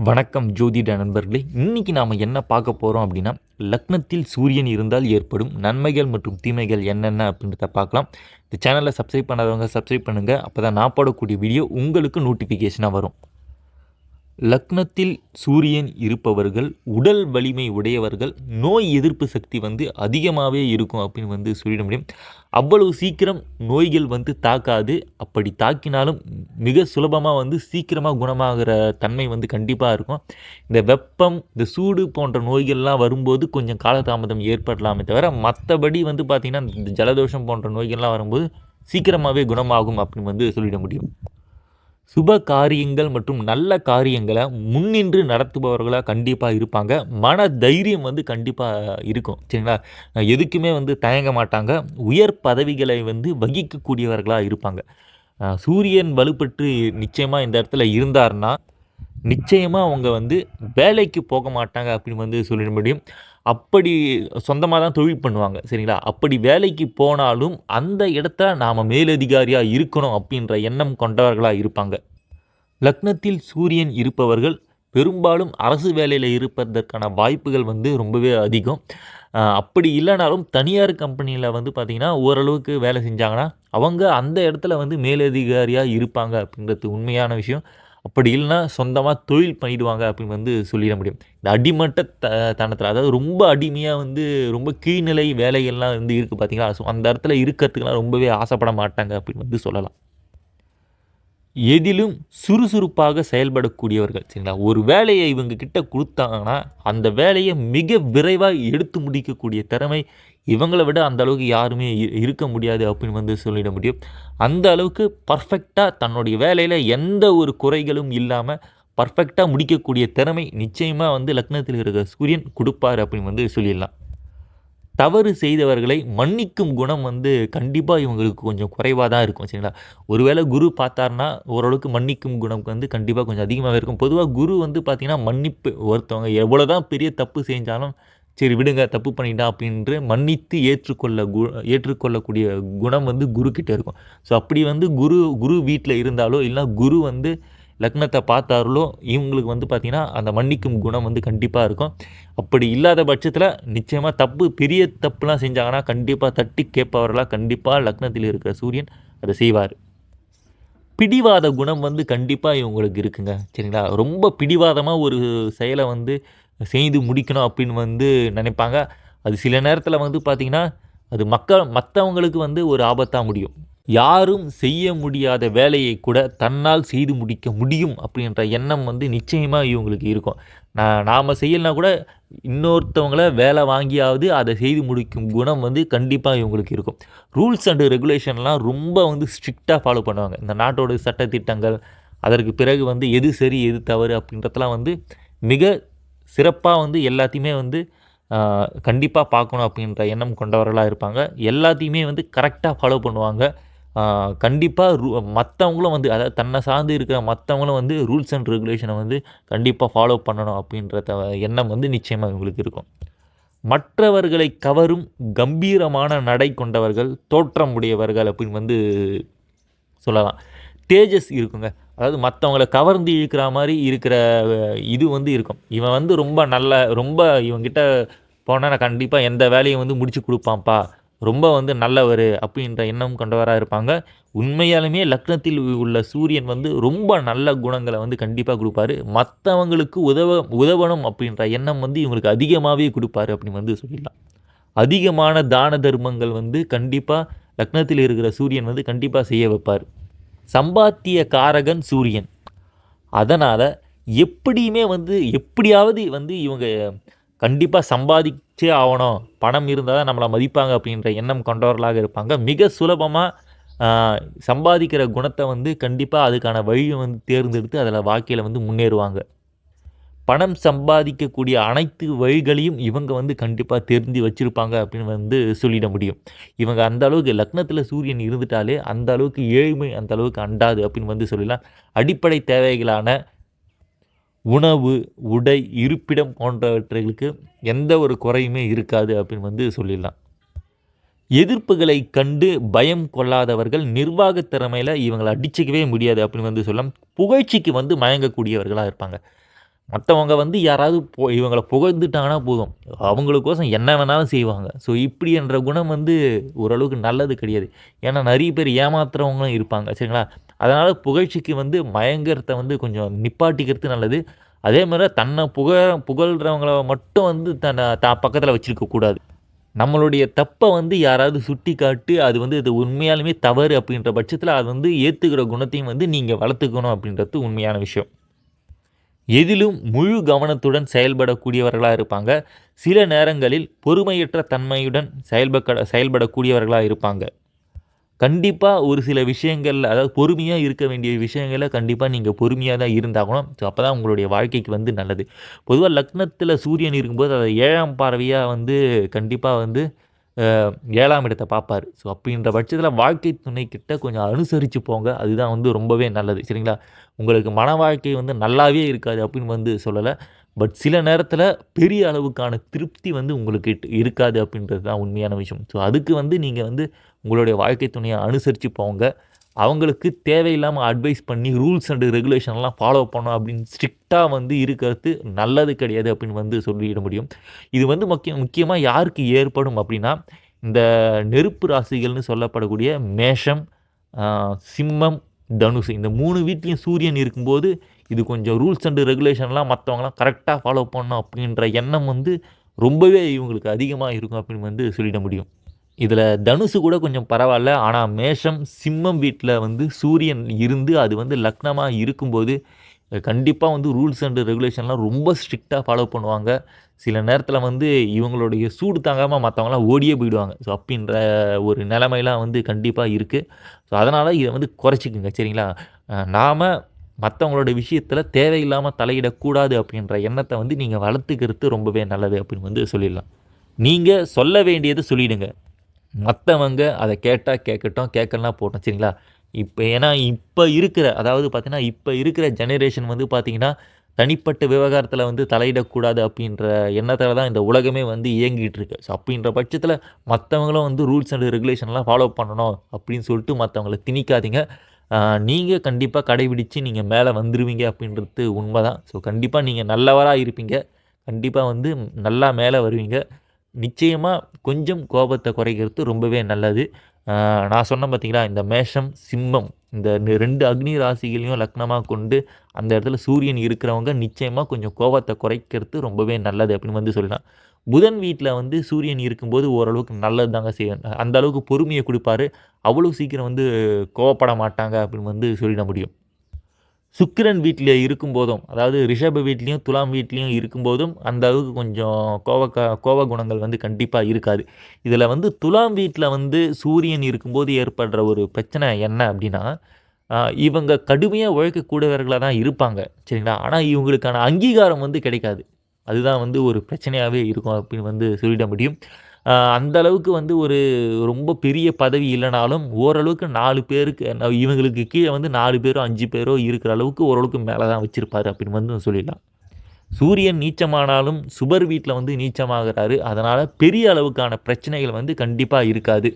வணக்கம் ஜோதிட நண்பர்களே. இன்னைக்கு நாம் என்ன பார்க்க போகிறோம் அப்படின்னா, லக்னத்தில் சூரியன் இருந்தால் ஏற்படும் நன்மைகள் மற்றும் தீமைகள் என்னென்ன அப்படின்றத பார்க்கலாம். இந்த சேனலை சப்ஸ்கிரைப் பண்ணாதவங்க சப்ஸ்கிரைப் பண்ணுங்கள். அப்போ தான் நான் போடக்கூடிய வீடியோ உங்களுக்கு நோட்டிஃபிகேஷனாக வரும். லக்னத்தில் சூரியன் இருப்பவர்கள் உடல் வலிமை உடையவர்கள், நோய் எதிர்ப்பு சக்தி அதிகமாகவே இருக்கும் அப்படின்னு சொல்லிட முடியும். அவ்வளவு சீக்கிரம் நோய்கள் தாக்காது. அப்படி தாக்கினாலும் மிக சுலபமாக சீக்கிரமாக குணமாகிற தன்மை கண்டிப்பாக இருக்கும். இந்த வெப்பம், இந்த சூடு போன்ற நோய்கள்லாம் வரும்போது கொஞ்சம் காலதாமதம் ஏற்படலாமே தவிர, மற்றபடி பார்த்திங்கன்னா இந்த ஜலதோஷம் போன்ற நோய்கள்லாம் வரும்போது சீக்கிரமாகவே குணமாகும் அப்படின்னு சொல்லிட முடியும். சுப காரியங்கள் மற்றும் நல்ல காரியங்களை முன்னின்று நடத்துபவர்களாக கண்டிப்பாக இருப்பாங்க. மன தைரியம் கண்டிப்பாக இருக்கும். சரிங்களா? எதுக்குமே தயங்க மாட்டாங்க. உயர் பதவிகளை வகிக்கக்கூடியவர்களாக இருப்பாங்க. சூரியன் வலுப்பெற்று நிச்சயமாக இந்த இடத்துல இருந்தார்னா, நிச்சயமாக அவங்க வேலைக்கு போக மாட்டாங்க அப்படின்னு சொல்லிட முடியும். அப்படி சொந்தமாக தான் தொழில் பண்ணுவாங்க. சரிங்களா? அப்படி வேலைக்கு போனாலும் அந்த இடத்துல நாம் மேலதிகாரியாக இருக்கணும் அப்படின்ற எண்ணம் கொண்டவர்களாக இருப்பாங்க. லக்னத்தில் சூரியன் இருப்பவர்கள் பெரும்பாலும் அரசு வேலையில் இருப்பதற்கான வாய்ப்புகள் ரொம்பவே அதிகம். அப்படி இல்லைனாலும் தனியார் கம்பெனியில் பார்த்திங்கன்னா ஓரளவுக்கு வேலை செஞ்சாங்கன்னா அவங்க அந்த இடத்துல மேலதிகாரியாக இருப்பாங்க அப்படின்றது உண்மையான விஷயம். அப்படி இல்லைனா சொந்தமாக தொழில் பண்ணிடுவாங்க அப்படின்னு சொல்லிட முடியும். இந்த அடிமட்ட தனத்தில், அதாவது ரொம்ப அடிமையாக ரொம்ப கீழ்நிலை வேலைகள்லாம் இருக்குது பார்த்தீங்களா? ஸோ அந்த இடத்துல இருக்கிறதுக்கெலாம் ரொம்பவே ஆசைப்பட மாட்டாங்க அப்படின்னு சொல்லலாம். எதிலும் சுறுசுறுப்பாக செயல்படக்கூடியவர்கள். சரிங்களா? ஒரு வேலையை இவங்க கிட்ட கொடுத்தாங்கன்னா அந்த வேலையை மிக விரைவாக எடுத்து முடிக்கக்கூடிய திறமை இவங்களை விட அந்த அளவுக்கு யாருமே இருக்க முடியாது அப்படின்னு சொல்லிட முடியும். அந்த அளவுக்கு பர்ஃபெக்டாக தன்னுடைய வேலையில் எந்த ஒரு குறைகளும் இல்லாமல் பர்ஃபெக்டாக முடிக்கக்கூடிய திறமை நிச்சயமாக லக்னத்தில் இருக்கிற சூரியன் கொடுப்பார் அப்படின்னு சொல்லிடலாம். தவறு செய்தவர்களை மன்னிக்கும் குணம் கண்டிப்பாக இவங்களுக்கு கொஞ்சம் குறைவாக தான் இருக்கும். சரிங்களா? ஒருவேளை குரு பார்த்தார்னா ஓரளவுக்கு மன்னிக்கும் குணம் கண்டிப்பாக கொஞ்சம் அதிகமாகவே இருக்கும். பொதுவாக குரு பார்த்திங்கன்னா மன்னிப்பு, ஒருத்தவங்க எவ்வளோ தான் பெரிய தப்பு செஞ்சாலும் சரி விடுங்க, தப்பு பண்ணிட்டான் அப்படின்று மன்னித்து ஏற்றுக்கொள்ளக்கூடிய குணம் குரு கிட்ட இருக்கும். ஸோ அப்படி குரு வீட்டில் இருந்தாலோ இல்லைனா குரு லக்னத்தை பார்த்தார்களோ இவங்களுக்கு பார்த்திங்கன்னா அந்த மன்னிக்கும் குணம் கண்டிப்பாக இருக்கும். அப்படி இல்லாத பட்சத்தில் நிச்சயமாக பெரிய தப்புலாம் செஞ்சாங்கன்னா கண்டிப்பாக தட்டி கேட்பவர்களாக கண்டிப்பாக லக்னத்தில் இருக்கிற சூரியன் அதை செய்வார். பிடிவாத குணம் கண்டிப்பாக இவங்களுக்கு இருக்குங்க. சரிங்களா? ரொம்ப பிடிவாதமாக ஒரு செயலை செய்து முடிக்கணும் அப்படின்னு நினைப்பாங்க. அது சில நேரத்தில் பார்த்திங்கன்னா அது மற்றவங்களுக்கு ஒரு ஆபத்தாக முடியும். யாரும் செய்ய முடியாத வேலையை கூட தன்னால் செய்து முடிக்க முடியும் அப்படின்ற எண்ணம் நிச்சயமாக இவங்களுக்கு இருக்கும். நாம் செய்யலைனா கூட இன்னொருத்தவங்கள வேலை வாங்கியாவது அதை செய்து முடிக்கும் குணம் கண்டிப்பாக இவங்களுக்கு இருக்கும். ரூல்ஸ் அண்டு ரெகுலேஷன்லாம் ரொம்ப ஸ்ட்ரிக்டாக ஃபாலோ பண்ணுவாங்க. இந்த நாட்டோட சட்டத்திட்டங்கள், அதற்கு பிறகு எது சரி எது தவறு அப்படின்றதெல்லாம் மிக சிறப்பாக எல்லாத்தையுமே கண்டிப்பாக பார்க்கணும் அப்படின்ற எண்ணம் கொண்டவர்களாக இருப்பாங்க. எல்லாத்தையுமே கரெக்டாக ஃபாலோ பண்ணுவாங்க. கண்டிப்பாக மற்றவங்களும் அதாவது தன்னை சார்ந்து இருக்கிற மற்றவங்களும் ரூல்ஸ் அண்ட் ரெகுலேஷனை கண்டிப்பாக ஃபாலோ பண்ணணும் அப்படின்ற எண்ணம் நிச்சயமாக இவங்களுக்கு இருக்கும். மற்றவர்களை கவரும் கம்பீரமான நடை கொண்டவர்கள், தோற்றம் உடையவர்கள் அப்படின்னு சொல்லலாம். தேஜஸ் இருக்குங்க. அதாவது மற்றவங்கள கவர்ந்து இழுக்கிற மாதிரி இருக்கிற இது இருக்கும். இவன் ரொம்ப இவங்கிட்ட போனால் நான் கண்டிப்பாக எந்த வேலையும் முடிச்சு கொடுப்பான்ப்பா, ரொம்ப நல்லவர் அப்படின்ற எண்ணம் கொண்டவராக இருப்பாங்க. உண்மையாலுமே லக்னத்தில் உள்ள சூரியன் ரொம்ப நல்ல குணங்களை கண்டிப்பாக கொடுப்பாரு. மற்றவங்களுக்கு உதவணும் அப்படின்ற எண்ணம் இவங்களுக்கு அதிகமாகவே கொடுப்பாரு அப்படின்னு சொல்லிடலாம். அதிகமான தான தர்மங்கள் கண்டிப்பாக லக்னத்தில் இருக்கிற சூரியன் கண்டிப்பாக செய்ய வைப்பார். சம்பாத்திய காரகன் சூரியன். அதனால் எப்படியுமே எப்படியாவது இவங்க கண்டிப்பாக சம்பாதிச்சே ஆகணும், பணம் இருந்தால் தான் நம்மளை மதிப்பாங்க அப்படின்ற எண்ணம் கொண்டவர்களாக இருப்பாங்க. மிக சுலபமாக சம்பாதிக்கிற குணத்தை கண்டிப்பாக அதுக்கான வழியை தேர்ந்தெடுத்து அதில் வாழ்க்கையில் முன்னேறுவாங்க. பணம் சம்பாதிக்கக்கூடிய அனைத்து வழிகளையும் இவங்க கண்டிப்பாக தெரிஞ்சு வச்சுருப்பாங்க அப்படின்னு சொல்லிட முடியும். இவங்க அந்த அளவுக்கு லக்னத்தில் சூரியன் இருந்துட்டாலே அந்த அளவுக்கு ஏழ்மை அந்த அளவுக்கு அண்டாது அப்படின்னு சொல்லலாம். அடிப்படை தேவைகளான உணவு, உடை, இருப்பிடம் போன்றவற்றுகளுக்கு எந்த ஒரு குறையுமே இருக்காது அப்படின்னு சொல்லிடலாம். எதிர்ப்புகளை கண்டு பயம் கொள்ளாதவர்கள், நிர்வாக திறமையில் இவங்களை அடிச்சிக்கவே முடியாது அப்படின்னு சொல்லலாம். புகழ்ச்சிக்கு மயங்கக்கூடியவர்களாக இருப்பாங்க. மற்றவங்க வந்து யாராவது இவங்கள புகழ்ந்துட்டாங்கன்னா போதும், அவங்களுக்கோசம் என்ன வேணாலும் செய்வாங்க. ஸோ இப்படி என்ற குணம் வந்து ஓரளவுக்கு நல்லது கிடையாது. ஏன்னா நெறைய பேர் ஏமாத்துறவங்களும் இருப்பாங்க. சரிங்களா? அதனால புகழ்ச்சிக்கு வந்து மயங்கறத வந்து கொஞ்சம் நிப்பாட்டிக்கிறது நல்லது. அதே மாரி தன்னை புகழ்றவங்கள மட்டும் வந்து தான் பக்கத்தில வச்சிருக்க கூடாது. நம்மளுடைய தப்ப வந்து யாராவது சுட்டிக்காட்டி, அது வந்து இது உண்மையாலுமே தவறு அப்படின்ற பட்சத்தில, அது வந்து ஏத்துக்கிற குணத்தையும் வந்து நீங்க வளர்த்துக்கணும் அப்படின்றது உண்மையான விஷயம். எதிலும் முழு கவனத்துடன் செயல்படக்கூடியவர்களா இருப்பாங்க. சில நேரங்களில் பொறுமையற்ற தன்மையுடன் செயல்படக்கூடியவர்களா இருப்பாங்க. கண்டிப்பா ஒரு சில விஷயங்கள்ல அதாவது பொறுமையா இருக்க வேண்டிய விஷயங்கள கண்டிப்பா நீங்க பொறுமையா தான் இருந்தாகணும். ஸோ அப்பதான் உங்களுடைய வாழ்க்கைக்கு வந்து நல்லது. பொதுவா லக்னத்தில சூரியன் இருக்கும்போது, அத 7ஆம் பார்வையா வந்து கண்டிப்பா வந்து 7ஆம் இடத்த பார்ப்பாரு. ஸோ அப்படின்ற பட்சத்தில வாழ்க்கை துணை கிட்ட கொஞ்சம் அனுசரிச்சு போங்க. அதுதான் வந்து ரொம்பவே நல்லது. சரிங்களா? உங்களுக்கு மன வாழ்க்கை வந்து நல்லாவே இருக்காது அப்படின்னு வந்து சொல்லல. பட் சில நேரத்தில பெரிய அளவுக்கான திருப்தி வந்து உங்களுக்கு இருக்காது அப்படின்றது தான் உண்மையான விஷயம். ஸோ அதுக்கு வந்து நீங்க வந்து உங்களுடைய வாழ்க்கை துணைய அனுசரிச்சு போங்க. அவங்களுக்கு தேவையில்லாம அட்வைஸ் பண்ணி ரூல்ஸ் அண்ட் ரெகுலேஷன்லாம் ஃபாலோ பண்ணணும் அப்படின்னு ஸ்ட்ரிக்ட்டா வந்து இருக்கிறது நல்லது கிடையாது அப்படின்னு வந்து சொல்லிட முடியும். இது வந்து முக்கியமா யாருக்கு ஏற்படும் அப்படின்னா, இந்த நெருப்பு ராசிகள்னு சொல்லப்படக்கூடிய மேஷம், அ சிம்மம், தனுசு இந்த 3 வீட்லயும் சூரியன் இருக்கும்போது, இது கொஞ்சம் ரூல்ஸ் அண்ட் ரெகுலேஷன்லாம் மத்தவங்கலாம் கரெக்ட்டா ஃபாலோ பண்ணணும் அப்படின்ற எண்ணம் வந்து ரொம்பவே இவங்களுக்கு அதிகமா இருக்கும் அப்படின்னு வந்து சொல்லிட முடியும். இதில தனுசு கூட கொஞ்சம் பரவால்ல. ஆனா மேஷம், சிம்மம் வீட்ல வந்து சூரியன் இருந்து அது வந்து லக்னமா இருக்கும்போது, கண்டிப்பா வந்து ரூல்ஸ் அண்ட் ரெகுலேஷன்லாம் ரொம்ப ஸ்ட்ரிக்ட்டா ஃபாலோ பண்ணுவாங்க. சில நேரத்தில வந்து இவங்களுடைய சூடு தாங்காம மத்தவங்கலாம் ஓடியே போயிடுவாங்க. ஸோ அப்டின்ற ஒரு நிலைமைலாம் வந்து கண்டிப்பா இருக்கு. ஸோ அதனால இத வந்து குறைச்சுக்கங்க சரிங்களா? நாம மத்தவங்களோட விஷயத்தில தேவையில்லாம தலையிடக்கூடாது அப்டின்ற எண்ணத்த வந்து நீங்க வளர்த்துக்கிறது ரொம்பவே நல்லது அப்டின்னு வந்து சொல்லிடலாம். நீங்க சொல்ல வேண்டியத சொல்லிடுங்க. மத்தவங்க அத கேட்டா கேட்கட்டும், கேட்கலனா போட்டும். சரிங்களா? இப்ப இருக்கிற அதாவது பார்த்தீங்கன்னா, இப்ப இருக்கிற ஜெனரேஷன் வந்து பார்த்தீங்கன்னா, தனிப்பட்ட விவகாரத்தில வந்து தலையிடக்கூடாது அப்டின்ற எண்ணத்தால தான் இந்த உலகமே வந்து இயங்கிட்டு இருக்கு. ஸோ அப்டின்ற பட்சத்தில மத்தவங்களும் வந்து ரூல்ஸ் அண்ட் ரெகுலேஷன்லாம் ஃபாலோ பண்ணணும் அப்டின்னு சொல்லிட்டு மத்தவங்கள திணிக்காதீங்க. அ நீங்க கண்டிப்பா கடைபிடிச்சு நீங்க மேல வந்துருவீங்க அப்டின்றது உண்மதான். ஸோ கண்டிப்பா நீங்க நல்லவரா இருப்பீங்க. கண்டிப்பா வந்து நல்லா மேல வருவீங்க. நிச்சயமா கொஞ்சம் கோபத்த குறைக்கிறது ரொம்பவே நல்லது. அ நான் சொன்னேன் பார்த்தீங்களா, இந்த மேஷம், சிம்மம் இந்த 2 அக்னி ராசிகளையும் லக்னமா கொண்டு அந்த இடத்துல சூரியன் இருக்கிறவங்க நிச்சயமா கொஞ்சம் கோவத்த குறைக்கிறது ரொம்பவே நல்லது அப்படின்னு வந்து சொல்லலாம். புதன் வீட்ல வந்து சூரியன் இருக்கும்போது ஓரளவுக்கு நல்லது தாங்க செய்யும். அந்த அளவுக்கு பொறுமைய குடுப்பாரு. அவ்வளோ சீக்கிரம் வந்து கோவப்பட மாட்டாங்க அப்படின்னு வந்து சொல்லிட முடியும். சுக்கிரன் வீட்ல இருக்கும்போதும், அதாவது ரிஷப வீட்லயும், துலாம் வீட்லயும் இருக்கும்போதும், அந்த அளவுக்கு கொஞ்சம் கோவ குணங்கள் வந்து கண்டிப்பா இருக்காது. இதில வந்து துலாம் வீட்ல வந்து சூரியன் இருக்கும்போது ஏற்படுற ஒரு பிரச்சனை என்ன அப்டின்னா, அ இவங்க கடுமையா உழைக்கக்கூடியவர்களா தான் இருப்பாங்க. சரிங்களா? ஆனா இவங்களுக்கான அங்கீகாரம் வந்து கிடைக்காது. அதுதான் வந்து ஒரு பிரச்சனையாவே இருக்கும் அப்டின்னு வந்து சொல்லிட முடியும். அந்த அளவுக்கு வந்து ஒரு ரொம்ப பெரிய பதவி இல்லனாலும், ஓரளவுக்கு 4 பேருக்கு இவங்களுக்கு கீழ வந்து 4 பேரோ, 5 பேரோ இருக்கிற அளவுக்கு ஓரளவுக்கு மேல தான் வச்சிருப்பாரு அப்படின்னு வந்து சொல்லிடலாம். சூரியன் நீச்சமானாலும் சுபர் வீட்ல வந்து நீச்சமாகுறாரு. அதனால பெரிய அளவுக்கான பிரச்சனைகள் வந்து கண்டிப்பா இருக்காது.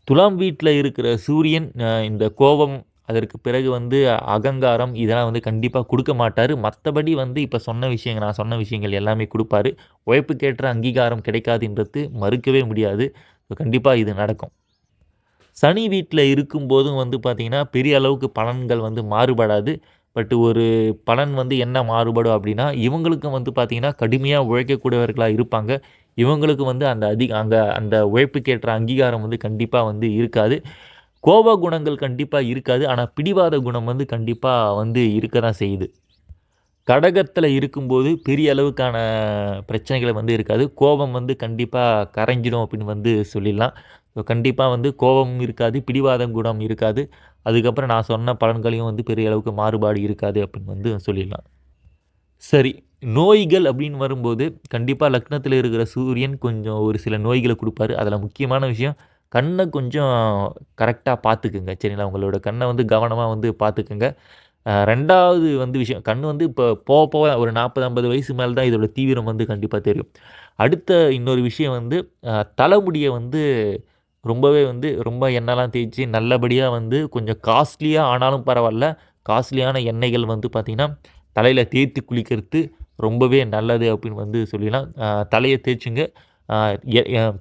துலாம் வீட்ல இருக்கிற சூரியன் இந்த கோவம், அதற்கு பிறகு வந்து அகங்காரம் இதெல்லாம் வந்து கண்டிப்பா குடுக்க மாட்டாரு. மத்தபடி வந்து இப்ப சொன்ன விஷயங்கள் நான் சொன்ன விஷயங்கள் எல்லாமே குடுப்பாரு. உழைப்புக்கேற்ற அங்கீகாரம் கிடைக்காதுன்றது மறுக்கவே முடியாது. கண்டிப்பா இது நடக்கும். சனி வீட்ல இருக்கும்போதும் வந்து பார்த்தீங்கன்னா, பெரிய அளவுக்கு பலன்கள் வந்து மாறுபடாது. பட் ஒரு பலன் வந்து என்ன மாறுபடும் அப்டின்னா, இவங்களுக்கும் வந்து பார்த்தீங்கன்னா, கடுமையா உழைக்கக்கூடியவர்களா இருப்பாங்க. இவங்களுக்கு வந்து அந்த உழைப்புக்கேற்ற அங்கீகாரம் வந்து கண்டிப்பா வந்து இருக்காது. கோப குணங்கள் கண்டிப்பா இருக்காது. ஆனா, பிடிவாத குணம் வந்து கண்டிப்பா வந்து இருக்க தான் செய்யுது. கடகத்தில இருக்கும்போது பெரிய அளவுக்கான பிரச்சனைகள் வந்து இருக்காது. கோபம் வந்து கண்டிப்பா கரைஞ்சிடும் அப்படின்னு வந்து சொல்லிடலாம். ஸோ கண்டிப்பா வந்து கோபமும் இருக்காது, பிடிவாதம் குணம் இருக்காது. அதுக்கப்புறம் நான் சொன்ன பலன்களையும் வந்து பெரிய அளவுக்கு மாறுபாடு இருக்காது அப்படின்னு வந்து சொல்லிடலாம். சரி, நோய்கள் அப்படின்னு வரும்போது, கண்டிப்பா லக்னத்தில இருக்கிற சூரியன் கொஞ்சம் ஒரு சில நோய்கள குடுப்பாரு. அதில முக்கியமான விஷயம், கண்ண கொஞ்சம் கரெக்ட்டா பார்த்துக்குங்க. சரிங்களா? உங்களோட கண்ண வந்து கவனமா வந்து பார்த்துக்கங்க. 2வது வந்து விஷயம், கண்ணு வந்து இப்போ போக போக ஒரு 40, 50 வயசு மேல தான் இதோட தீவிரம் வந்து கண்டிப்பா தெரியும். அடுத்த இன்னொரு விஷயம் வந்து, தலைமுடிய வந்து ரொம்பவே வந்து ரொம்ப எண்ணெய்லாம் தேய்ச்சு நல்லபடியா வந்து கொஞ்சம் காஸ்ட்லியா ஆனாலும் பரவால்ல, காஸ்ட்லியான எண்ணெய்கள் வந்து பார்த்தீங்கன்னா, தலையில் தேய்த்து குளிக்கிறது ரொம்பவே நல்லது அப்படின்னு வந்து சொல்லிடலாம். தலையை தேய்ச்சுங்க.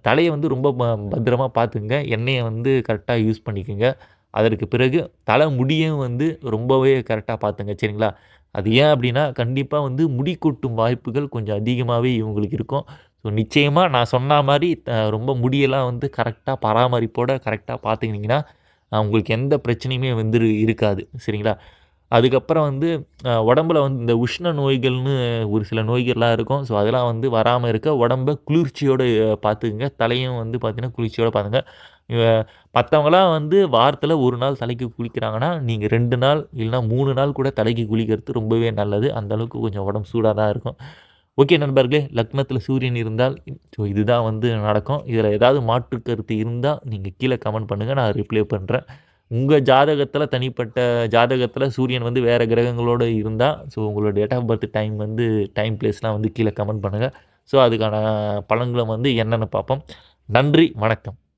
தலையை வந்து ரொம்ப பத்திரமா பார்த்துக்குங்க. எண்ணெயை வந்து கரெக்டாக யூஸ் பண்ணிக்கோங்க. அதற்கு பிறகு தலை முடியும் வந்து ரொம்பவே கரெக்டாக பார்த்துங்க சரிங்களா? அது ஏன் அப்படின்னா, கண்டிப்பா வந்து முடி கொட்டும் வாய்ப்புகள் கொஞ்சம் அதிகமாவே இவங்களுக்கு இருக்கும். ஸோ நிச்சயமா நான் சொன்னா மாரி ரொம்ப முடியெல்லாம் வந்து கரெக்ட்டா பராமரிப்போட கரெக்ட்டா பார்த்துக்கினீங்கன்னா, உங்களுக்கு எந்த பிரச்சனையுமே வந்து இருக்காது. சரிங்களா? அதுக்கப்புறம் வந்து உடம்புல வந்து இந்த உஷ்ண நோய்கள்னு ஒரு சில நோய்கள்லாம் இருக்கும். ஸோ அதெல்லாம் வந்து வராம இருக்க உடம்ப குளிர்ச்சியோட பார்த்துக்கங்க. தலையும் வந்து பார்த்தீங்கன்னா, குளிர்ச்சியோட பாருங்க. அ மத்தவங்கலாம் வந்து வாரத்தில 1 நாள் தலைக்கு குளிக்கிறாங்கன்னா, நீங்க 2 நாள் இல்லன்னா 3 நாள் கூட தலைக்கு குளிக்கிறது ரொம்பவே நல்லது. அந்த அளவுக்கு கொஞ்சம் உடம்பு சூடா தான் இருக்கும். ஓகே நண்பர்களே, லக்னத்தில சூரியன் இருந்தால் ஸோ இதுதான் வந்து நடக்கும். இதில ஏதாவது மாற்று கருத்து இருந்தா, நீங்க கீழ கமெண்ட் பண்ணுங்க. நான் ரிப்ளை பண்றேன். உங்க ஜாதகத்தில தனிப்பட்ட ஜாதகத்தில சூரியன் வந்து வேற கிரகங்களோட இருந்தா, ஸோ உங்களோட டேட் ஆஃப் பர்த் டைம் வந்து டைம், பிளேஸ்லாம் வந்து கீழ கமெண்ட் பண்ணுங்க. ஸோ அதுக்கான பலன்கள வந்து என்னன்னு பார்ப்போம். நன்றி, வணக்கம்.